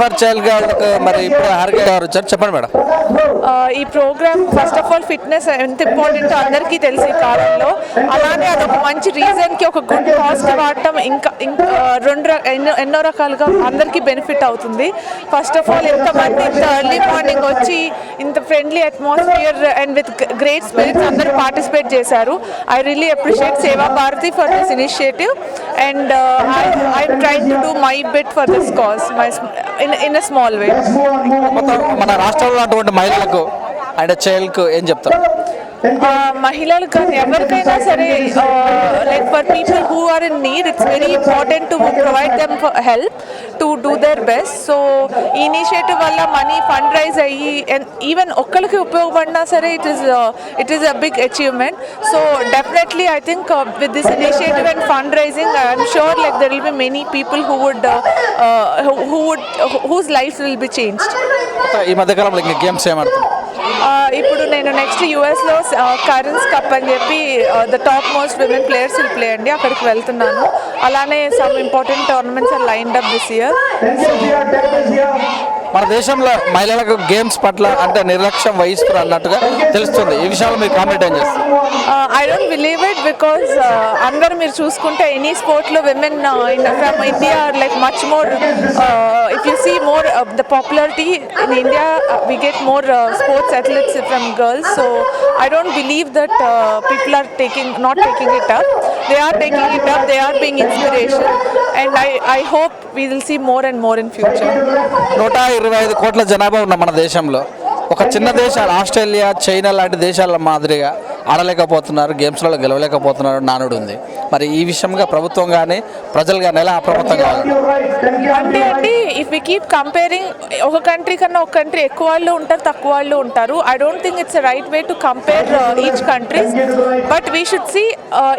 For child gourd మరి ఇప్పుడు హారిక గారు వచ్చారు, చెప్పండి మేడం. ఈ programme first of all fitness ఎంత ఇంపార్టెంట్ అందరికీ తెలిసి ఈ కాలంలో, అలానే అదొక మంచి రీజన్కి ఒక గుడ్ కాస్ట్ వాడటం ఇంకా ఎన్నో రకాలుగా అందరికీ బెనిఫిట్ అవుతుంది. ఫస్ట్ ఆఫ్ ఆల్ ఎంతమంది ఇంత ఎర్లీ మార్నింగ్ వచ్చి ఇంత friendly atmosphere and with great spirits అందరూ పార్టిసిపేట్ చేశారు. I really appreciate Seva Bharati for this initiative and I'm trying to do my bit for this cause in a small way. మన రాష్ట్రంలో అటువంటి మహిళలకు అండ్ చైల్డ్కు ఏం చెప్తారు? మహిళలు కానీ ఎవరికైనా సరే, like for people who are in need it's very important to provide them help to do their best. So ఈ ఇనిషియేటివ్ వల్ల మనీ ఫండ్ రైజ్ అయ్యి ఈవెన్ ఒక్కరికి ఉపయోగపడినా సరే it is a big achievement. So definitely I think with this initiative and fund raising I'm sure like there will be many people whose life will be changed. ఈ మధ్యకాలంలో ఇంకా games ఏమడుతుంది? ఇప్పుడు నేను next యూఎస్లో కరెన్స్ Cup అని చెప్పి the top most women players will play అండి, అక్కడికి వెళ్తున్నాను. అలానే some important tournaments are lined up this year. మన దేశంలో మహిళలకు గేమ్స్ పట్ల అంటే నిర్లక్ష్యం వహిస్తున్నారు అన్నట్టుగా తెలుస్తుంది. ఈ విషయంలో మీరు కామెంట్ ఏం చేస్తారు? I don't believe it because అందరు మీరు చూసుకుంటే ఎనీ స్పోర్ట్లో women from India like much more. If you see more the popularity in India we get more sports athletes from girls. So I don't believe that people are not taking it up. They are taking it up. They are being inspiration, and I hope we will see more and more in future. 125 కోట్ల జనాభా ఉన్న మన దేశంలో ఒక చిన్న దేశాలు Australia, China లాంటి దేశాల మాదిరిగా ఆడలేకపోతున్నారు, గేమ్స్లలో గెలవలేకపోతున్నారు నానుడు ఉంది. మరి ఈ విషయంగా ప్రభుత్వం కానీ ప్రజలు కానీ ఎలా అప్రమత్తంగా అంటే ఇఫ్ వి కీప్ కంపేరింగ్ ఒక కంట్రీ కన్నా ఒక కంట్రీ ఎక్కువ వాళ్ళు ఉంటారు, తక్కువ వాళ్ళు ఉంటారు. I don't think it's right way to compare each countries, but we should see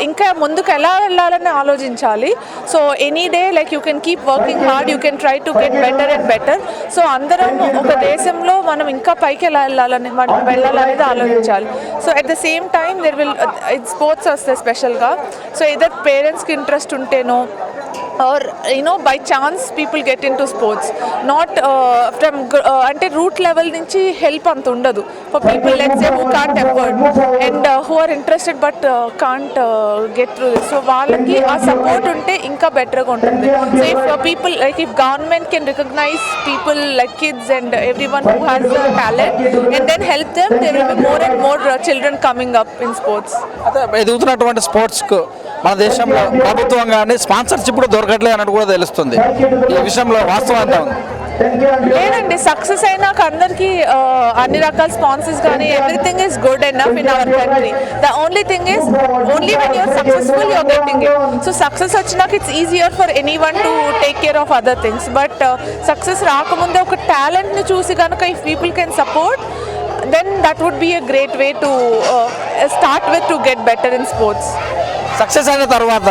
ఇంకా ముందుకు ఎలా వెళ్ళాలని ఆలోచించాలి. So any day like you can keep working hard, you can try to get better and better. So అందరం ఒక దేశంలో మనం ఇంకా పైకి ఎలా వెళ్ళాలనేది ఆలోచించాలి. So at the same time there will sports వస్తాయి స్పెషల్గా. సో ఇదర్ పేరెంట్స్కి interest ఉంటేనో or by chance people get into sports, not from ante root level nunchi help ant undadu for people, let's say, who can't afford and who are interested but can't get through this. So vallaki aa support unte inka better ga untundi. So if people like if government can recognize people like kids and everyone who has the talent and then help them, there will be more and more children coming up in sports. అదే ఎదుగుతున్నటువంటి sports కు మన దేశంలో ప్రభుత్వంగానే sponsorship కూడా దొరకట్లేదు అన్నట్టు కూడా తెలుస్తుంది. ఈ విషయంలో వాస్తవం అంతా ఉంది లేదండి. సక్సెస్ అయినాక అందరికీ అన్ని రకాల స్పాన్సర్స్ కానీ everything is good enough in our country. The only thing is only when you're successful you're getting it. So success వచ్చినాక it's easier for any one to take care of other things. But success రాకముందే ఒక టాలెంట్ని చూసి కనుక if people can support, then that would be a great way to start with to get better in sports. Success అయిన తర్వాత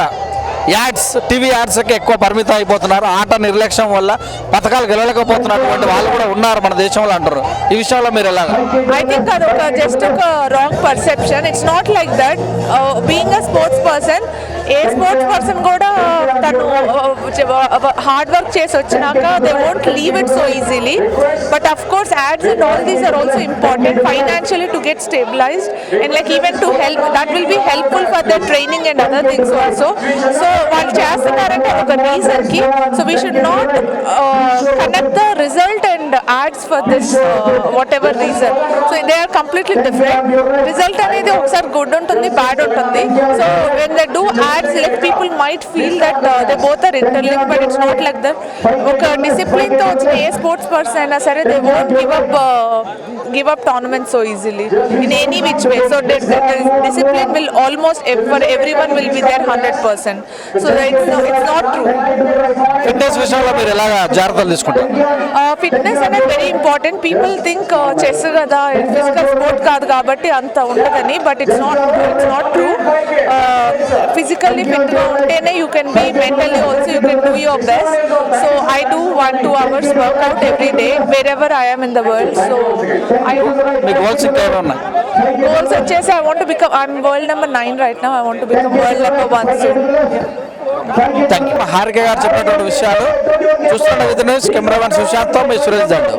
ads, TV యాడ్స్కి ఎక్కువ పరిమితం అయిపోతున్నారు. ఆట నిర్లక్ష్యం వల్ల పథకాలు గెలవలేకపోతున్నటువంటి వాళ్ళు కూడా ఉన్నారు మన దేశంలో అంటారు. ఈ విషయంలో మీరు ఎలాగా? ఐ థింక్ అదొక జస్ట్ ఒక wrong perception. It's not like that. Being a sports person, ఏ స్పోర్ట్స్ పర్సన్ కూడా తను హార్డ్ వర్క్ చేసి వచ్చినాక they won't leave it so easily. But of course ads and all these are also important financially to get stabilized and like even to help, that will be helpful for their training and other things also. So వాళ్ళు చేస్తున్నారంటే ఒక రీజన్కి. So we should not connect the result and ads for this whatever reason. So they are completely different. Result అనేది ఒకసారి good ఉంటుంది, bad ఉంటుంది. So when they do ads, like people might feel that they both are interlink, but it's not like that. ఒక డిసిప్లిన్తో వచ్చిన ఏ sports person అయినా సరే they won't give up tournaments so easily in any which way. So the discipline will almost for everyone will be there 100%. So it's not true. Fitness విషయంలో మీరు ఎలాగా జాగ్రత్తలు తీసుకుంటారు? ఫిట్నెస్ అనేది very important. People think chess కదా, physical sport కాదు కాబట్టి అంత ఉండదని, but it's not true. Physically ఫిట్గా ఉంటేనే you can be mentally also you can do your best. So I do 1-2 hours workout every day wherever I am in the world. So goals వచ్చేసి I want to become, I'm world number 9 right now. I want to become world number 1 soon. Thank you. Harika గారు చెప్పినటువంటి విషయాలు చూస్తున్న విధంగా cameraman సుశాంత్తో మీ సురేష్ దండు.